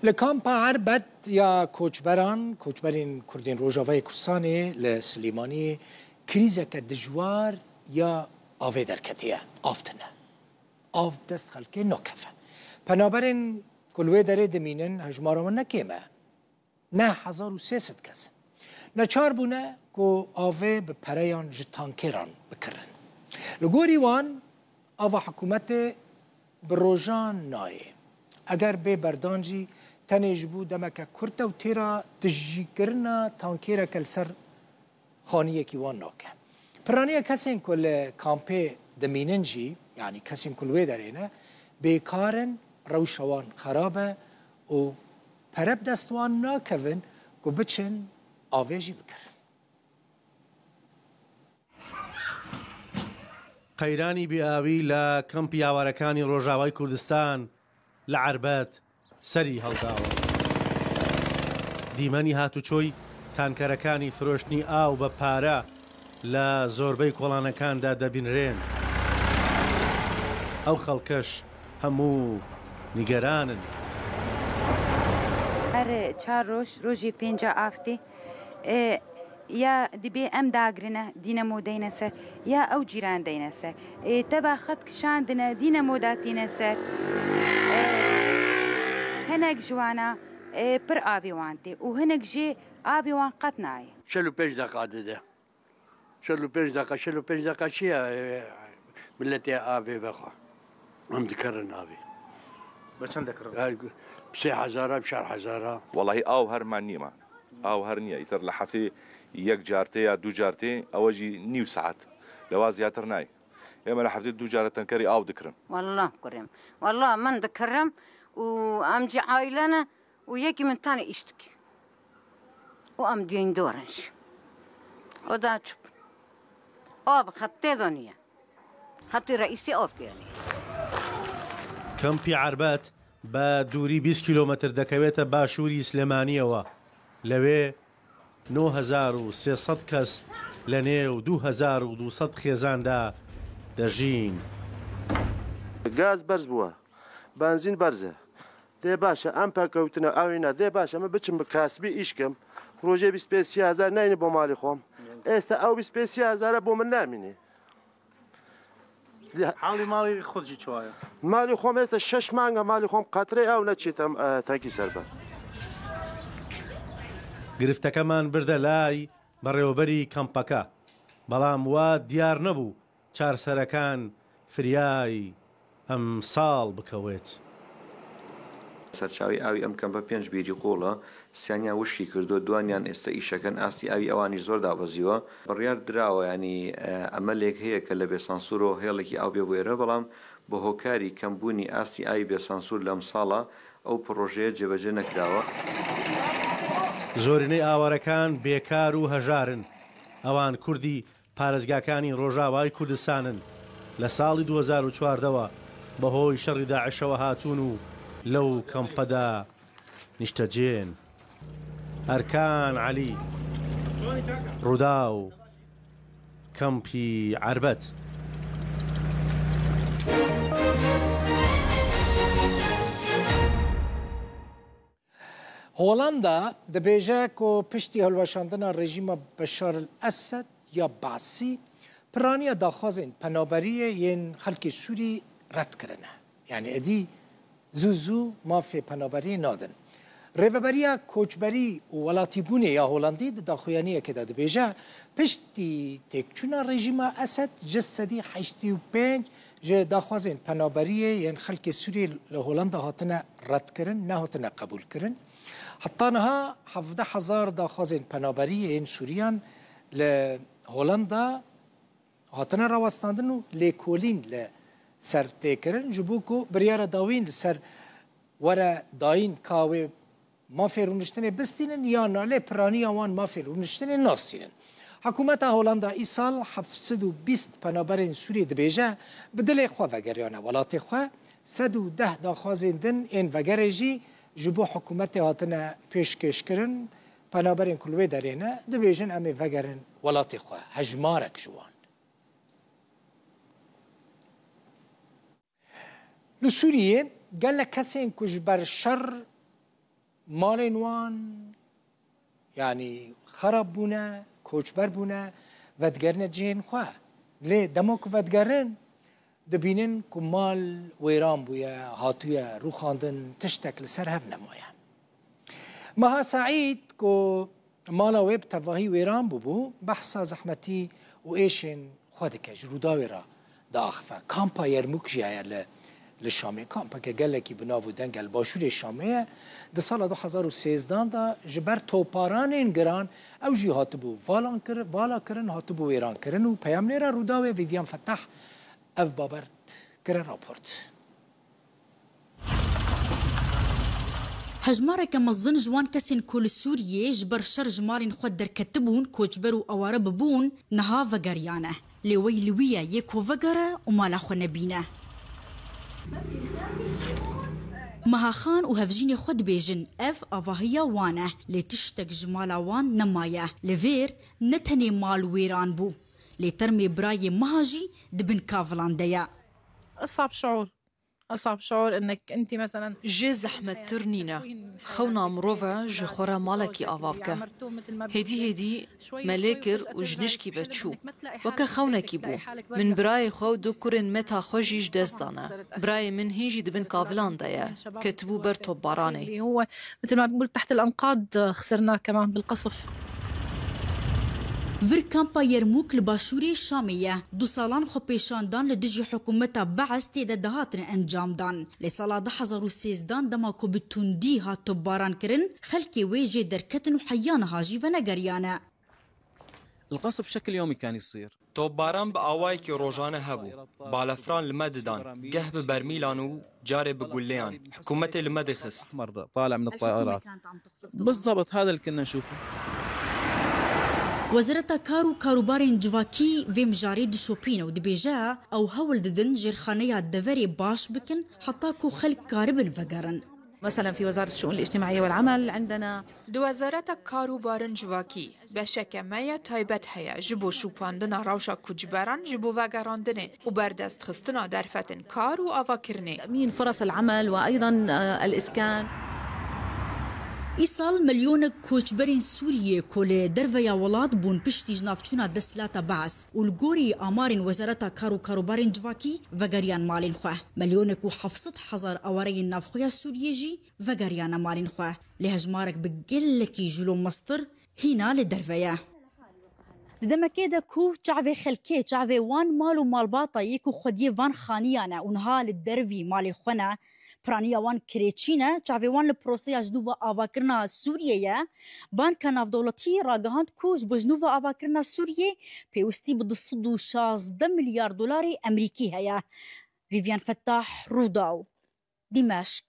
لکامپا عربت یا کوچبرین کردین روژاوای کورسانی لسلیمانی کریزه که دجوار یا آوه درکتیه آفتنه آف دست خلکه نکفه پنابرین کلوه داره دمینن هجمارمون نکیمه نه 1300 کس نچار بونه که آوه به پریان جتانکران بکرن لگوری وان آوه حکومت بروژان نایه اگر به بردانجی تنیج بود دمک کرده و تیرا تجیگرنا تانکیره کل سر خانیه کی وان ناکه پرانیه کسین کل کامپه دمیننجی یعنی کسین کلوه دارینه بیکارن روشوان خرابه و پرب دستوان ناکوین که بچن آویجی بکرن قەیرانی بێئاوی لە کەمپی ئاوارەکانی ڕۆژاوای کوردستان لە عەربەت سەری هەڵداوە. دیمەنی هاتوچۆی تانکەرەکانی فرۆشتنی ئاو بە پارە لە زۆربەی کۆڵانەکاندا دەبینرێن. ئەو خەڵکەش هەموو نیگەرانن. هەر چار ڕۆژی پێنجە ئافتی یا دبێ ئەم داگرنە دینەمۆ دەینە سەر یا ئەو جیران دەینە سەر تەبا خەت کشاندنە دینەمۆدا تینە سەر هەنێک جوانە پڕ ئاویوان تێ و هەنێک ژێ ئاویوان قەت نایە 45 دقیقه دەدە 45 دقیقه 45 دقیقه چییە ملەتی ئاوێ بەخوا ئەم دکەرن ئاوێ بە چەند دەکڕن؟ 3000 4000 والله ئاو هەرمان نیمە ئاو هەر نییە ئیتر لە حەفێ یەک جارتێ یا دوو جارتێ ئەوەژی نیو سعات لەوا زیاتر نای ئێمە لە حەفتێ دوو جارە تەنکەری ئاو دکرن والله كريم والله من دكرم وأمجي عائلنا ويجي من تاني اشتكي وأم دين دورنش وداتشب أوب خطي دنيا خطي رئيسي أوب يعني کەمپی عەربەت بە دووری 20 کیلۆمەتر دەکەوێتە باشووری سلێمانیەوە لەوێ 9300 کەس لە نێو 2200 خێزاندا دەژین. گاز بەرز بووە بنزین بەرزە دێ باشە ئەم پاکەوتنە ئەوینە دێ باشە ئەمە بچم بە کاسبی ئیشکەم ڕۆژێ 25,000 ناینە بۆ ماڵی خۆم ئێستا ئەو 25,000 بۆ من نامینێ حاڵی ماڵی خۆجی چوایە ماڵی خۆم ئێستا 6 مانگە ماڵی خۆم قەترەی ئەو نەچێتم تاکی سەربەر گرفتەکەمان بردە لای بەڕێوەبەری کەمپەکە بەڵام وا دیار نەبوو چارسەرەکان فریای ئەم ساڵ بکەوێت. سەرچاوی ئاوی ئەم کەمپە 5 بیری قوڵە سیانیان وشکی کردو دوانیان ئێستا ئیشەکەن ئاستی ئاوی ئەوانی زۆر دابەزیوە بڕیار درراوە ینی ئەمەلێک هەیە کە لە بێسانسور و هێڵێکی ئاو بێ بێرە بەڵام بە هۆکاری کەمبوونی ئاستی ئاوی بێسانسور لەم ساڵە ئەو پرۆژەیە جێبەجێ نەکراوە. زۆرینەی ئاوارەکان بێکار و هەژارن ئەوان کوردی پارێزگاکانی ڕۆژاوای کوردستانن لە ساڵی 2014ەوە بەهۆی شەڕی داعشەوە هاتوون و لەو کەمپەدا نیشتەجێن. ئەرکان عەلی ڕوودا و کەمپی عەربەت. هۆڵندا دەبێژە کۆ پشتی هەڵوەشاندنە ڕێژیمە بەشار الئەسەد یا باسی پرانیە داخوازین پەنابەریە یەن خەڵکی سووری ڕەتکردنە یعنی ئەدی زوو زوو مافێ پەنابەری نادن. ڕێبەبەریە کۆچبەری و وڵاتیبوونێ یا هۆڵندی داخوێنیەکەدا دەبێژە پشتی تێکچوونە ڕێژیمە ئەسەد جسەدی 85 ژێ داخوازین پەنابەریە یەن خەڵکی سووری لە هۆڵندا هاتنە ڕەتکردن نەهاتنە قبولکردن. حتانها 17,000 داخوازین پەنابەریە یەن سووریان لە هۆڵندا هاتنە ڕاوەستاندن و لێکۆلین لە سەر تێکردن ji bo ku biryara dawîn li ser were dayîn ka wê mafê rûniştinê bistînin ya nalê piraniya wan mafê rûniştinê nasînin. Hikûmeta Holanda îsal 720 penaberên Sûriyê dibêje bi dilê xwe vegeriyane welatê xwe 110 daxwazên din ên vegerê jî ji bo hikûmetê hatine pêşkêşkirin penaberên ku li wê derê ne dibêjin em ê vegerin welatê xwe hejmarek ji wan. Li Sûriyê gelek kesên ku ji ber şer مالên wan yani xerab bûne, koçber bûne, vedgerine cihên xwe. Lê dema ku vedgerin dibînin ku mal wêran bûye, hatûye rûxandin tiştek li ser hev nemaye. Meha Saîd ku mala wê bi tevahî wêran bûbû, behsa zehmetî û êşên xwe dike ji Rûdawê re diaxive. Kampa Yermûk jî heye li Şamê. Kampeke gelekî bi nav û dengel başûrê Şamê ye. Di sala 2013 da ji ber toparanên giran ew jî hatibû vala kirin, hatibû wêran kirin û peyamnêra Rûdawê Vivian Fettah ev baber kirin raport. هجمارك مزن جوان كسين كل سوريا جبر شر جمارين خود دركتبون كوجبرو اواره ببون نها فقريانه لوي لويا يكو فقره ومالا خو نبينه مها خان وهفجيني خود بيجن اف افاهيا وانه لتشتك جمالا وان نمايه لفير نتني مال ويران بو لترمي براي مهاجي دبن كافلانديا. أصعب شعور إنك أنت مثلا جي زحمة ترنينا خونا مروفا جي خورا مالكي آفابكا هدي ملاكر وجنشكي بتشو وكا خونكي بو من براي خو دو كورن متا خوجيش دزدانا براي من هيجي دبن كافلان دايا كتبو برتو باراني هو مثل ما بقول تحت الأنقاض خسرناه كمان بالقصف. فر كامبا يرموك لباشوري الشامية دو سالان خو بيشاندان لدجي حكومتا بعث تيدا دهاتن انجام دان لسالا 2013 دما كو بتوندي هاتو باران كرن خلكي ويجي دركتن وحيانا هاجي ونقريانا. القصف بشكل يومي كان يصير توباران بأوايكي روجانا هبو بالافران المددان قهب برميلانو جاري بقوليان حكومتي المدخس أحمر طالع من الطائرات بالضبط هذا اللي كنا نشوفه. وزارة كارو كاروبارين جواكي في مجاري دشوبينو و دبيجا او هول ددن جرخانيا دفري باش بكن حتاكو خلق كاربن فقرن. مثلا في وزارة الشؤون الاجتماعية والعمل عندنا وزارة كاروبارن جواكي بشكل ما تايبت هيا جبو شوباندنا روشا كجباران جبو فقراندنه وبردست خستنا درفتن كار وافاكرنه تأمين فرص العمل وأيضا الإسكان. إيصال مليون كوچبرين سوريا كل درفيا ولاد بون بشتي جنافچونا دسلاتا بعث والجوري آمارين وزارة كاروبارين جواكي فقريان مالين خواه مليون كو حفصت حزر أوارين نافخويا سوريا جي فقريان مالين خواه لهجمارك بقلكي جلو مصدر هنا لدرفيا. دما كده كو شعبي خلكي شعبي وان مالو مال باطا يكو خدي وان خانيانا ونها للدرفي مالي خونا برانيا وان كريتشينا شعبي وان البروسيا جنوبا آفاكرنا سوريا بان كان في دولتي راقهاند كوج بجنوبا آفاكرنا سوريا بيوستي بدصدو 16 مليار دولار أمريكي هيا. فيفيان فتاح، روداو، دمشق.